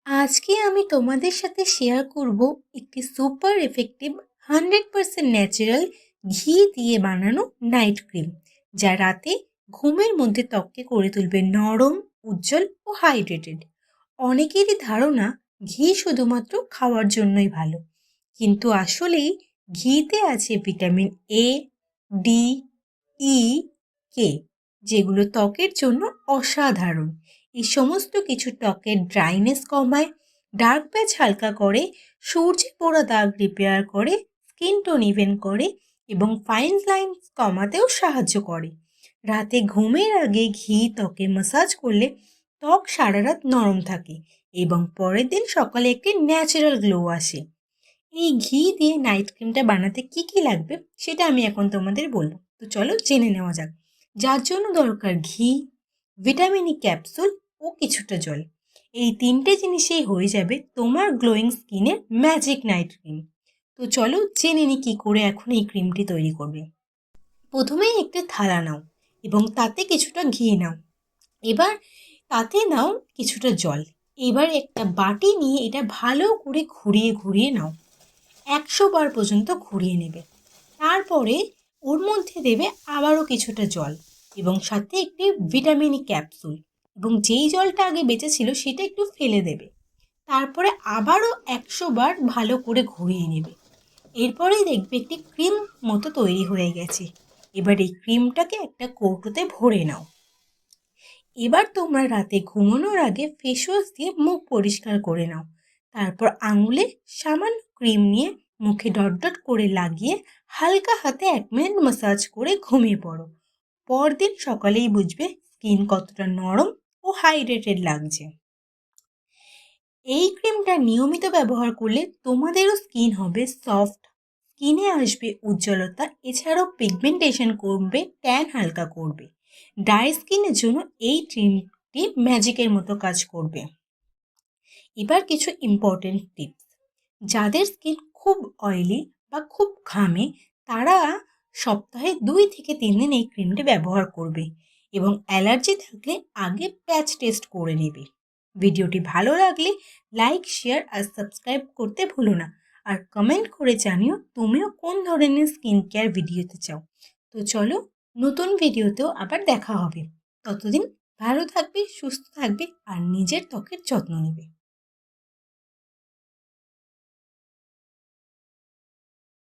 আজকে আমি তোমাদের সাথে শেয়ার করব একটি সুপার এফেক্টিভ 100% ন্যাচারাল ঘি দিয়ে বানানো নাইট ক্রিম, যা রাতে ঘুমের মধ্যে ত্বককে করে তুলবে নরম, উজ্জ্বল ও হাইড্রেটেড। অনেকেরই ধারণা ঘি শুধুমাত্র খাওয়ার জন্যই ভালো, কিন্তু আসলেই ঘিতে আছে ভিটামিন এ, ডি, ই, কে, যেগুলো ত্বকের জন্য অসাধারণ। এই সমস্ত কিছু ত্বকের ড্রাইনেস কমায়, ডার্ক প্যাচ হালকা করে, সূর্যে পোড়া দাগ রিপেয়ার করে, স্কিন টোন ইভেন করে এবং ফাইন লাইনস কমাতেও সাহায্য করে। রাতে ঘুমের আগে ঘি ত্বকে ম্যাসাজ করলে ত্বক সারা রাত নরম থাকে এবং পরের দিন সকালে একটি ন্যাচারাল গ্লো আসে। এই ঘি দিয়ে নাইট ক্রিমটা বানাতে কি কি লাগবে সেটা আমি এখন তোমাদের বলবো। তো চলো জেনে নেওয়া যাক। যার জন্য দরকার ঘি, ভিটামিন ই ক্যাপসুল ও কিছুটা জল। এই তিনটে জিনিসেই হয়ে যাবে তোমার গ্লোয়িং স্কিনের ম্যাজিক নাইট ক্রিম। তো চলো জেনে নি কী করে এখন এই ক্রিমটি তৈরি করবে। প্রথমেই একটি থালা নাও এবং তাতে কিছুটা ঘি নাও। এবার তাতে নাও কিছুটা জল। এবার একটা বাটি নিয়ে এটা ভালো করে ঘুরিয়ে ঘুরিয়ে নাও। 100 বার পর্যন্ত ঘুরিয়ে নেবে। তারপরে ওর মধ্যে দেবে আবারও কিছুটা জল এবং সাথে একটি ভিটামিন ই ক্যাপসুল, এবং যেই জলটা আগে বেঁচে সেটা একটু ফেলে দেবে। তারপরে আবারও 100 বার ভালো করে ঘুরিয়ে নেবে। এরপরেই দেখবে একটি ক্রিম মতো তৈরি হয়ে গেছে। এবার এই ক্রিমটাকে একটা কৌটোতে ভরে নাও। এবার তোমরা রাতে ঘুমানোর আগে ফেস ওয়াশ দিয়ে মুখ পরিষ্কার করে নাও। তারপর আঙুলে সামান্য ক্রিম নিয়ে মুখে ডট ডট করে লাগিয়ে হালকা হাতে 1 মিনিট ম্যাসাজ করে ঘুমিয়ে পড়ো। পরদিন সকালেই বুঝবে স্কিন কতটা নরম ও হাইড্রেটেড লাগছে। এই ক্রিমটা নিয়মিত ব্যবহার করলে তোমাদেরও স্কিন হবে সফট, স্কিনে আসবে উজ্জ্বলতা, এছাড়াও পিগমেন্টেশন কমবে, ট্যান হালকা করবে। ড্রাই স্কিনের জন্য এই ক্রিমটি ম্যাজিকের মতো কাজ করবে। এবার কিছু ইম্পর্টেন্ট টিপস। যাদের স্কিন খুব অয়েলি বা খুব ঘামে তারা সপ্তাহে 2 থেকে 3 দিন এই ক্রিমটি ব্যবহার করবে এবং অ্যালার্জি থাকলে আগে প্যাচ টেস্ট করে নেবে। ভিডিওটি ভালো লাগলে লাইক, শেয়ার আর সাবস্ক্রাইব করতে ভুলো না। আর কমেন্ট করে জানিও তুমিও কোন ধরনের স্কিন কেয়ার ভিডিওতে চাও। তো চলো নতুন ভিডিওতেও আবার দেখা হবে। ততদিন ভালো থাকবে, সুস্থ থাকবে আর নিজের ত্বকের যত্ন নেবে।